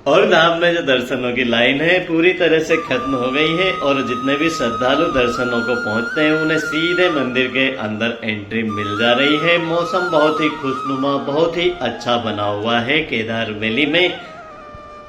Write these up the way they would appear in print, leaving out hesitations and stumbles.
और धाम में जो दर्शनों की लाइन है पूरी तरह से खत्म हो गई है और जितने भी श्रद्धालु दर्शनों को पहुंचते हैं उन्हें सीधे मंदिर के अंदर एंट्री मिल जा रही है। मौसम बहुत ही खुशनुमा, बहुत ही अच्छा बना हुआ है केदार वैली में।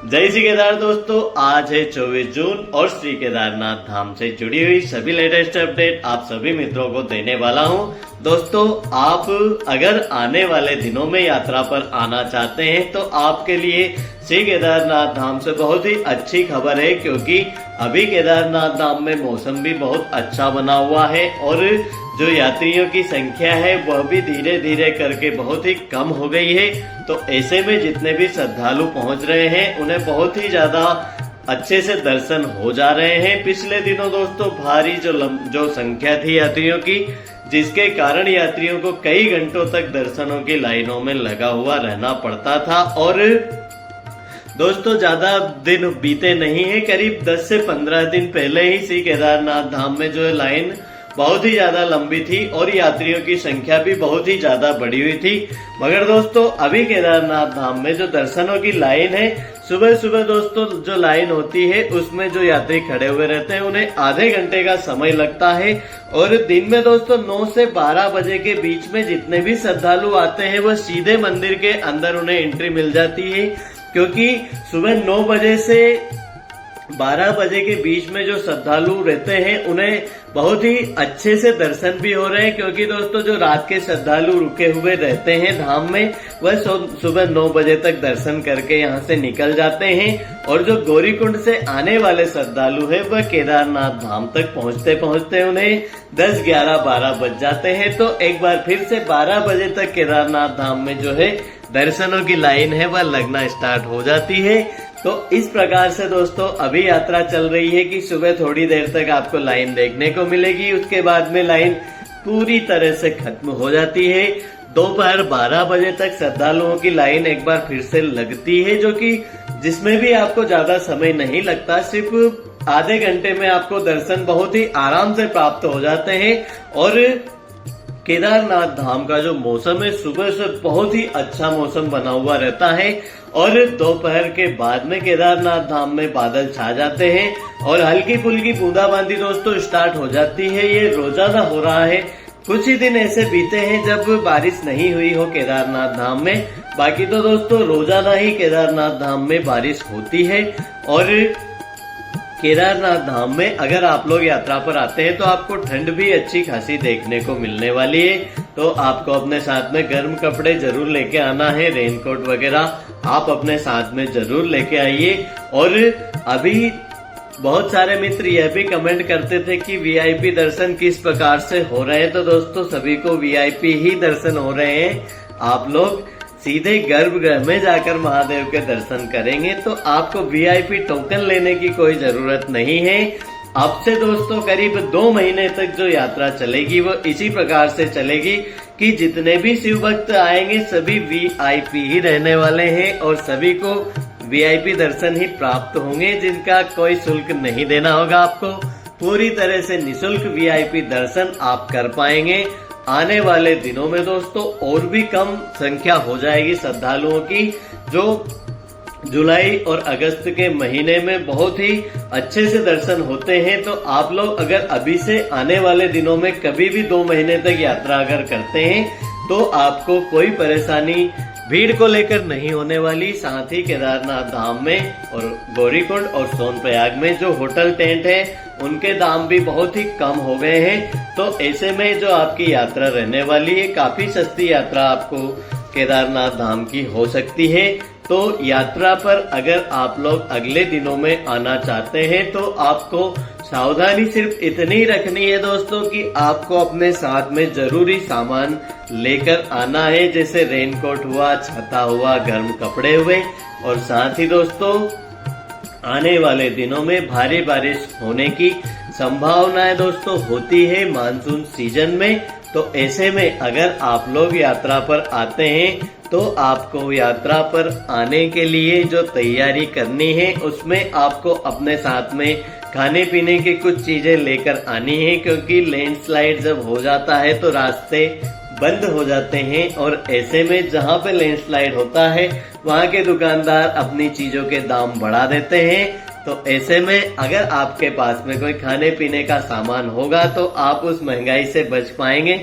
जय श्री केदार दोस्तों, आज है 24 जून और श्री केदारनाथ धाम से जुड़ी हुई सभी लेटेस्ट अपडेट आप सभी मित्रों को देने वाला हूं। दोस्तों, आप अगर आने वाले दिनों में यात्रा पर आना चाहते हैं तो आपके लिए श्री केदारनाथ धाम से बहुत ही अच्छी खबर है, क्योंकि अभी केदारनाथ धाम में मौसम भी बहुत अच्छा बना हुआ है और जो यात्रियों की संख्या है वह भी धीरे धीरे करके बहुत ही कम हो गई है। तो ऐसे में जितने भी श्रद्धालु पहुंच रहे हैं उन्हें बहुत ही ज्यादा अच्छे से दर्शन हो जा रहे हैं। पिछले दिनों दोस्तों भारी जो संख्या थी यात्रियों की, जिसके कारण यात्रियों को कई घंटों तक दर्शनों की लाइनों में लगा हुआ रहना पड़ता था। और दोस्तों ज्यादा दिन बीते नहीं है, करीब 10 से 15 दिन पहले ही श्री केदारनाथ धाम में जो लाइन बहुत ही ज्यादा लंबी थी और यात्रियों की संख्या भी बहुत ही ज्यादा बढ़ी हुई थी। मगर दोस्तों अभी केदारनाथ धाम में जो दर्शनों की लाइन है, सुबह सुबह दोस्तों जो लाइन होती है उसमें जो यात्री खड़े हुए रहते हैं उन्हें आधे घंटे का समय लगता है। और दिन में दोस्तों 9 से 12 बजे के बीच में जितने भी श्रद्धालु आते हैं वह सीधे मंदिर के अंदर उन्हें एंट्री मिल जाती है, क्योंकि सुबह 9 बजे से 12 बजे के बीच में जो श्रद्धालु रहते हैं उन्हें बहुत ही अच्छे से दर्शन भी हो रहे हैं। क्योंकि दोस्तों जो रात के श्रद्धालु रुके हुए रहते हैं धाम में वह सुबह 9 बजे तक दर्शन करके यहाँ से निकल जाते हैं। और जो गौरीकुंड से आने वाले श्रद्धालु है वह केदारनाथ धाम तक पहुँचते पहुँचते उन्हें 10, 11, 12 बज जाते हैं। तो एक बार फिर से 12 बजे तक केदारनाथ धाम में जो है दर्शनों की लाइन है वह लगना स्टार्ट हो जाती है। तो इस प्रकार से दोस्तों अभी यात्रा चल रही है कि सुबह थोड़ी देर तक आपको लाइन देखने को मिलेगी, उसके बाद में लाइन पूरी तरह से खत्म हो जाती है। दोपहर 12 बजे तक श्रद्धालुओं की लाइन एक बार फिर से लगती है, जो कि जिसमें भी आपको ज्यादा समय नहीं लगता, सिर्फ आधे घंटे में आपको दर्शन बहुत ही आराम से प्राप्त हो जाते हैं। और केदारनाथ धाम का जो मौसम है सुबह से बहुत ही अच्छा मौसम बना हुआ रहता है और दोपहर के बाद में केदारनाथ धाम में बादल छा जाते हैं और हल्की फुल्की बूंदाबांदी दोस्तों स्टार्ट हो जाती है। ये रोजाना हो रहा है, कुछ ही दिन ऐसे बीते हैं जब बारिश नहीं हुई हो केदारनाथ धाम में, बाकी तो दोस्तों रोजाना ही केदारनाथ धाम में बारिश होती है। और केदारनाथ धाम में अगर आप लोग यात्रा पर आते हैं तो आपको ठंड भी अच्छी खासी देखने को मिलने वाली है। तो आपको अपने साथ में गर्म कपड़े जरूर लेके आना है, रेनकोट वगैरह आप अपने साथ में जरूर लेके आइए। और अभी बहुत सारे मित्र यह भी कमेंट करते थे कि वीआईपी दर्शन किस प्रकार से हो रहे हैं, तो दोस्तों सभी को वीआईपी ही दर्शन हो रहे हैं। आप लोग सीधे गर्भगृह में जाकर महादेव के दर्शन करेंगे तो आपको वीआईपी टोकन लेने की कोई जरूरत नहीं है। अब से दोस्तों करीब 2 महीने तक जो यात्रा चलेगी वो इसी प्रकार से चलेगी कि जितने भी शिव भक्त आएंगे सभी वीआईपी ही रहने वाले हैं और सभी को वीआईपी दर्शन ही प्राप्त होंगे, जिनका कोई शुल्क नहीं देना होगा। आपको पूरी तरह से निःशुल्क वीआईपी दर्शन आप कर पाएंगे। आने वाले दिनों में दोस्तों और भी कम संख्या हो जाएगी श्रद्धालुओं की, जो जुलाई और अगस्त के महीने में बहुत ही अच्छे से दर्शन होते हैं। तो आप लोग अगर अभी से आने वाले दिनों में कभी भी 2 महीने तक यात्रा अगर करते हैं तो आपको कोई परेशानी भीड़ को लेकर नहीं होने वाली। साथ ही केदारनाथ धाम में और गौरीकुंड और सोनप्रयाग में जो होटल टेंट है उनके दाम भी बहुत ही कम हो गए हैं। तो ऐसे में जो आपकी यात्रा रहने वाली है काफी सस्ती यात्रा आपको केदारनाथ धाम की हो सकती है। तो यात्रा पर अगर आप लोग अगले दिनों में आना चाहते हैं तो आपको सावधानी सिर्फ इतनी रखनी है दोस्तों कि आपको अपने साथ में जरूरी सामान लेकर आना है, जैसे रेनकोट हुआ, छाता हुआ, गर्म कपड़े हुए। और साथ ही दोस्तों आने वाले दिनों में भारी बारिश होने की संभावनाएं दोस्तों होती है मानसून सीजन में। तो ऐसे में अगर आप लोग यात्रा पर आते हैं तो आपको यात्रा पर आने के लिए जो तैयारी करनी है उसमें आपको अपने साथ में खाने पीने की कुछ चीजें लेकर आनी है, क्योंकि लैंडस्लाइड जब हो जाता है तो रास्ते बंद हो जाते हैं और ऐसे में जहां पे लैंडस्लाइड होता है वहां के दुकानदार अपनी चीजों के दाम बढ़ा देते हैं। तो ऐसे में अगर आपके पास में कोई खाने पीने का सामान होगा तो आप उस महंगाई से बच पाएंगे।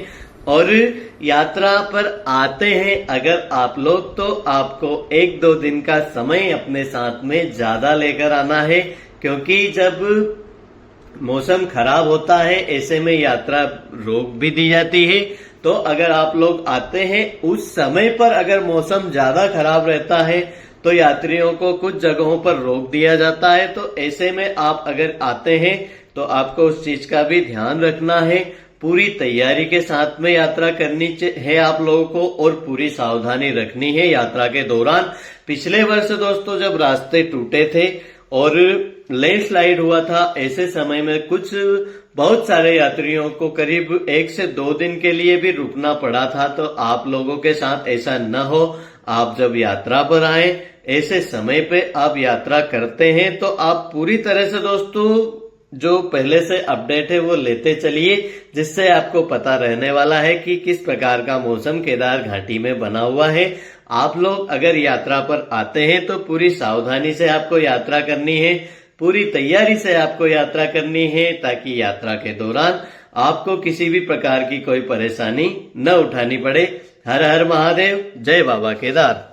और यात्रा पर आते हैं अगर आप लोग तो आपको 1-2 दिन का समय अपने साथ में ज्यादा लेकर आना है, क्योंकि जब मौसम खराब होता है ऐसे में यात्रा रोक भी दी जाती है। तो अगर आप लोग आते हैं उस समय पर अगर मौसम ज्यादा खराब रहता है तो यात्रियों को कुछ जगहों पर रोक दिया जाता है। तो ऐसे में आप अगर आते हैं तो आपको उस चीज का भी ध्यान रखना है। पूरी तैयारी के साथ में यात्रा करनी है आप लोगों को और पूरी सावधानी रखनी है यात्रा के दौरान। पिछले वर्ष दोस्तों जब रास्ते टूटे थे और लैंडस्लाइड हुआ था, ऐसे समय में बहुत सारे यात्रियों को करीब 1 से 2 दिन के लिए भी रुकना पड़ा था। तो आप लोगों के साथ ऐसा न हो। आप जब यात्रा पर आए ऐसे समय पे आप यात्रा करते हैं तो आप पूरी तरह से दोस्तों जो पहले से अपडेट है वो लेते चलिए, जिससे आपको पता रहने वाला है कि किस प्रकार का मौसम केदार घाटी में बना हुआ है। आप लोग अगर यात्रा पर आते हैं तो पूरी सावधानी से आपको यात्रा करनी है, पूरी तैयारी से आपको यात्रा करनी है, ताकि यात्रा के दौरान आपको किसी भी प्रकार की कोई परेशानी न उठानी पड़े। हर हर महादेव, जय बाबा केदार।